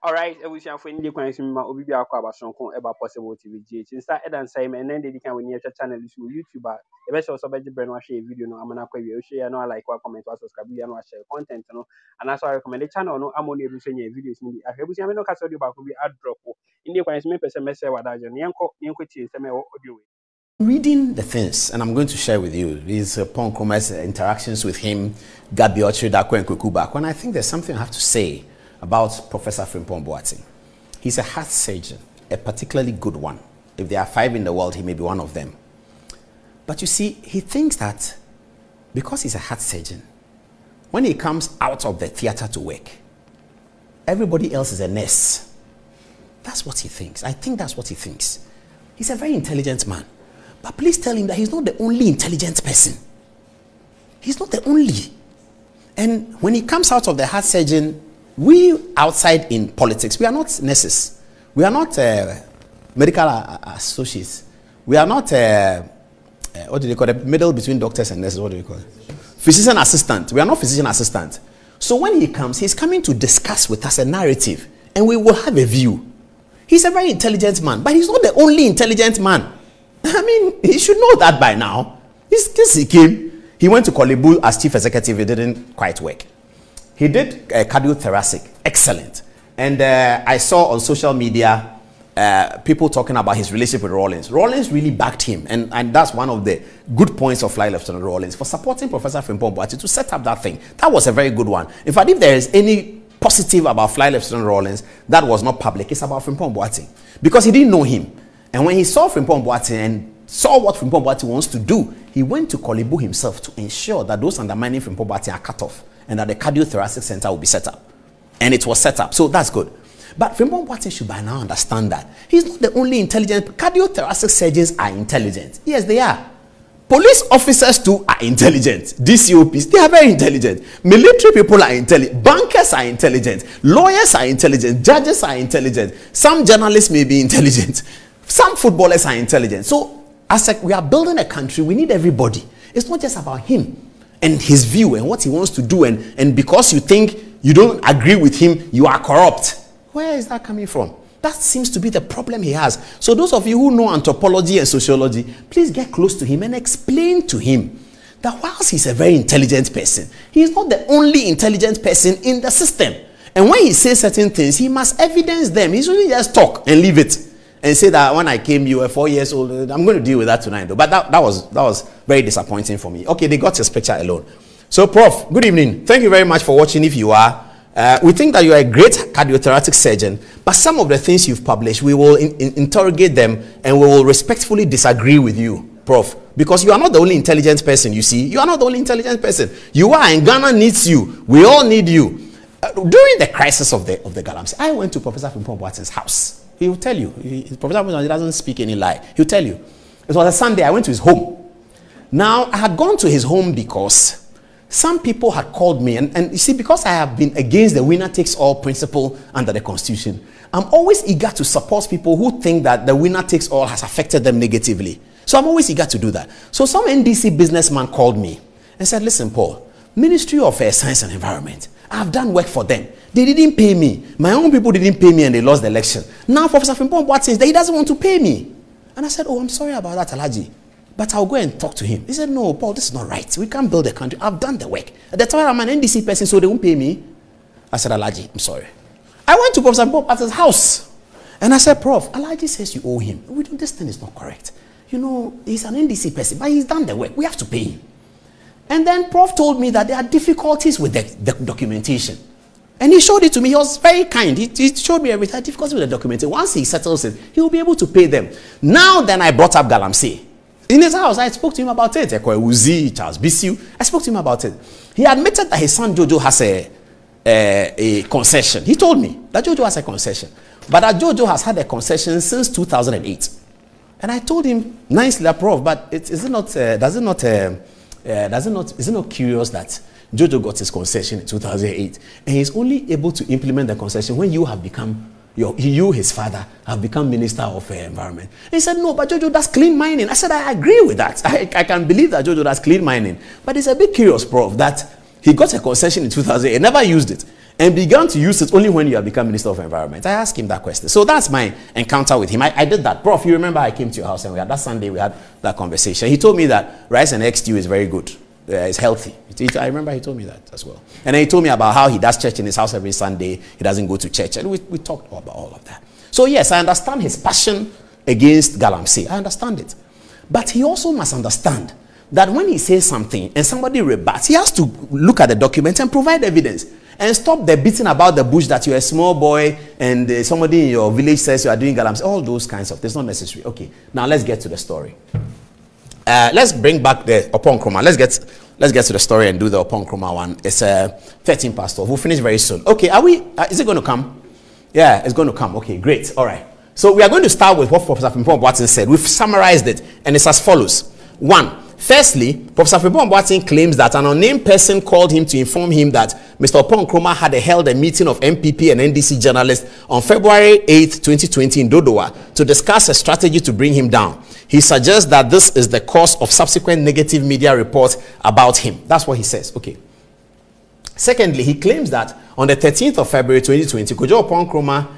All right, we shall find the question ma obi bi akwa abasonko eba possible TV GH. Insta ed and say and then they can when your channel is YouTube. The best also be brand wa share video no amana kwa we share no like wa comment wa subscribe ya no share content no. And also I recommend the channel no amoni ebi so videos ni. Ahwebu sia me no kasa audio ba ko bi add drop. In the question me person me say wadaje. Yenko tie say me audio. Reading the things, and I'm going to share with you, these Ponkoma's interactions with him, Gabi Ochre, Dako, and Kukuba. When I think there's something I have to say about Professor Frimpong Boateng. He's a heart surgeon, a particularly good one. If there are 5 in the world, he may be one of them. But you see, he thinks that because he's a heart surgeon, when he comes out of the theater to work, everybody else is a nurse. That's what he thinks. I think that's what he thinks. He's a very intelligent man. But please tell him that he's not the only intelligent person. He's not the only. And when he comes out of the heart surgeon, we outside in politics, we are not nurses. We are not medical associates. We are not, what do they call it? Middle between doctors and nurses, what do you call it? Physician assistant. We are not physician assistant. So when he comes, he's coming to discuss with us a narrative. And we will have a view. He's a very intelligent man. But he's not the only intelligent man. I mean, he should know that by now. He came. He went to Kolebu as chief executive. It didn't quite work. He did cardiothoracic. Excellent. And I saw on social media people talking about his relationship with Rawlings. Rawlings really backed him. And that's one of the good points of Fly Lieutenant Rawlings for supporting Professor Frimpong Boateng to set up that thing. That was a very good one. In fact, if there is any positive about Fly Lieutenant Rawlings that was not public, it's about Frimpong Boateng. Because he didn't know him. And when he saw Frimpong Boateng and saw what Frimpong Boateng wants to do, he went to Kolebu himself to ensure that those undermining Frimpong Boateng are cut off and that the cardiothoracic center will be set up. And it was set up. So that's good. But Frimpong Boateng should by now understand that he's not the only intelligent. Cardiothoracic surgeons are intelligent. Yes, they are. Police officers too are intelligent. DCOPs, they are very intelligent. Military people are intelligent. Bankers are intelligent. Lawyers are intelligent. Judges are intelligent. Some journalists may be intelligent. Some footballers are intelligent. So, as we are building a country, we need everybody. It's not just about him and his view and what he wants to do. And because you think you don't agree with him, you are corrupt. Where is that coming from? That seems to be the problem he has. So those of you who know anthropology and sociology, please get close to him and explain to him that whilst he's a very intelligent person, he is not the only intelligent person in the system. And when he says certain things, he must evidence them. He shouldn't just talk and leave it. And say that when I came, you were 4 years old. I'm going to deal with that tonight, though. But that was very disappointing for me. Okay, they got his picture alone. So, Prof, good evening. Thank you very much for watching. If you are, we think that you are a great cardiothoracic surgeon. But some of the things you've published, we will interrogate them and we will respectfully disagree with you, Prof. Because you are not the only intelligent person. You see, you are not the only intelligent person. You are, and Ghana needs you. We all need you. During the crisis of the Galamsey, I went to Professor Frimpong Boateng's house. He will tell you. Professor Frimpong doesn't speak any lie. He'll tell you. It was a Sunday. I went to his home. Now, I had gone to his home because some people had called me. And you see, because I have been against the winner-takes-all principle under the Constitution, I'm always eager to support people who think that the winner-takes-all has affected them negatively. So I'm always eager to do that. So some NDC businessman called me and said, listen, Paul, Ministry of Science and Environment, I've done work for them. They didn't pay me. My own people didn't pay me and they lost the election. Now Professor Frimpong Boateng says that he doesn't want to pay me. And I said, oh, I'm sorry about that, Alhaji. But I'll go and talk to him. He said, no, Paul, this is not right. We can't build a country. I've done the work. At the time, I'm an NDC person, so they won't pay me. I said, Alhaji, I'm sorry. I went to Professor Frimpong Boateng's house. And I said, Prof, Alhaji says you owe him. This thing is not correct. You know, he's an NDC person, but he's done the work. We have to pay him. And then Prof told me that there are difficulties with the documentation. And he showed it to me. He was very kind. He showed me everything. Difficulties with the documentation. Once he settles it, he will be able to pay them. Now, then I brought up Galamsey. In his house, I spoke to him about it. Charles Bisiu. I spoke to him about it. He admitted that his son Jojo has a concession. He told me that Jojo has a concession. But that Jojo has had a concession since 2008. And I told him nicely, Prof, but is it not curious that Jojo got his concession in 2008 and he's only able to implement the concession when you have become, his father, have become Minister of Environment? And he said, no, but Jojo does clean mining. I said, I agree with that. I can believe that Jojo does clean mining. But it's a bit curious, Prof, that he got a concession in 2008 and never used it. and began to use it only when you have become Minister of Environment? I asked him that question. So that's my encounter with him. I did that. Prof, you remember I came to your house and that Sunday we had that conversation. He told me that rice and egg stew is very good. It's healthy. I remember he told me that as well. And then he told me about how he does church in his house every Sunday. He doesn't go to church. And we talked about all of that. So yes, I understand his passion against Galamsey. I understand it. But he also must understand that when he says something and somebody rebuts, he has to look at the document and provide evidence. And stop the beating about the bush that you're a small boy and somebody in your village says you are doing Galamsey. All those kinds of things. It's not necessary. Okay, now let's get to the story. Let's bring back the Opon Kroma. Let's get to the story and do the Opon Kroma one. It's 13 past 12. We'll finish very soon. Okay, is it going to come? Yeah, it's going to come. Okay, great. All right. So we are going to start with what Professor Frimpong said. We've summarized it, and it's as follows. 1. Firstly, Professor Frimpong claims that an unnamed person called him to inform him that Mr. Opon Kroma had held a meeting of MPP and NDC journalists on February 8, 2020 in Dodowa to discuss a strategy to bring him down. He suggests that this is the cause of subsequent negative media reports about him. That's what he says. Okay. Secondly, he claims that on the 13th of February 2020, Kojo Opon Kroma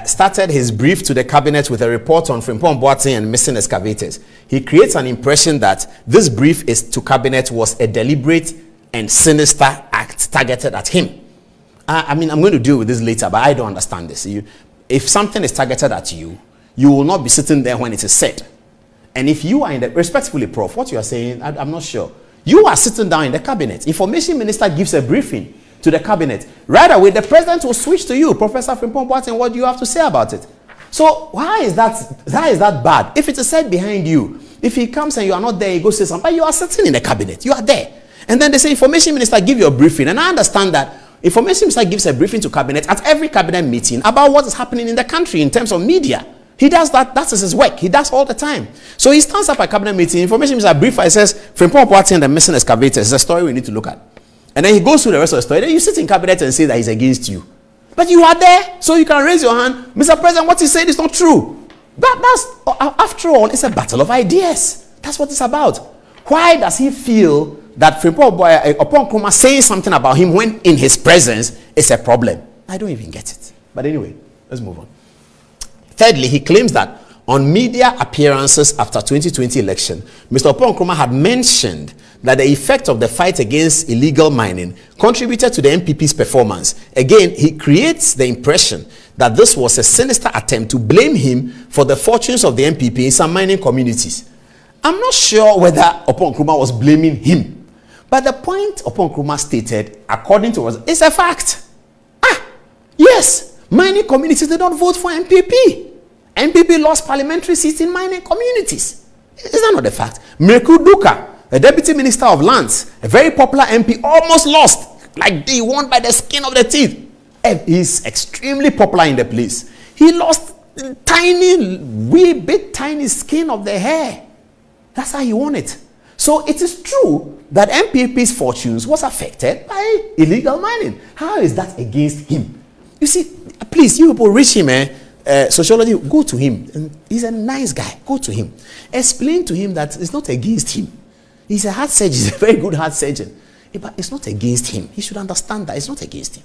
started his brief to the cabinet with a report on Frimpong and missing excavators. He creates an impression that this brief to cabinet was a deliberate and sinister act targeted at him. I mean, I'm going to deal with this later, but I don't understand this. If something is targeted at you, you will not be sitting there when it is said. And if you are in the, respectfully, Prof, what you are saying, I'm not sure. You are sitting down in the cabinet. Information Minister gives a briefing to the cabinet. Right away, the president will switch to you, Professor Frimpong, what do you have to say about it? So why is that bad? If it is said behind you, if he comes and you are not there, he goes to say something, but you are sitting in the cabinet, you are there. And then they say, Information Minister, give you a briefing. And I understand that Information Minister gives a briefing to cabinet at every cabinet meeting about what is happening in the country in terms of media. He does that. That's his work. He does all the time. So he stands up at cabinet meeting. Information Minister briefer. He says, Frimpong and the missing excavators is a story we need to look at. And then he goes through the rest of the story. Then you sit in cabinet and say that he's against you. But you are there, so you can raise your hand. Mr. President, what he said is not true. After all, it's a battle of ideas. That's what it's about. Why does he feel that Frimpong Opon Kroma saying something about him when in his presence is a problem? I don't even get it. But anyway, let's move on. Thirdly, he claims that on media appearances after 2020 election, Mr. Opon Kroma had mentioned that the effect of the fight against illegal mining contributed to the MPP's performance. Again, he creates the impression that this was a sinister attempt to blame him for the fortunes of the MPP in some mining communities. I'm not sure whether Opon Kroma was blaming him, but the point Opon Kroma stated, according to us, is a fact. Yes, mining communities, they don't vote for MPP. MPP lost parliamentary seats in mining communities. Is that not a fact? Mreku Duka, the Deputy Minister of Lands, a very popular MP, almost lost. Like he won by the skin of the teeth. He's extremely popular in the place. He lost tiny skin of the hair. That's how he won it. So it is true that MPP's fortunes was affected by illegal mining. How is that against him? You see, please, you people reach him, sociology, go to him. And he's a nice guy. Go to him. Explain to him that it's not against him. He's a heart surgeon. He's a very good heart surgeon. But it's not against him. He should understand that it's not against him.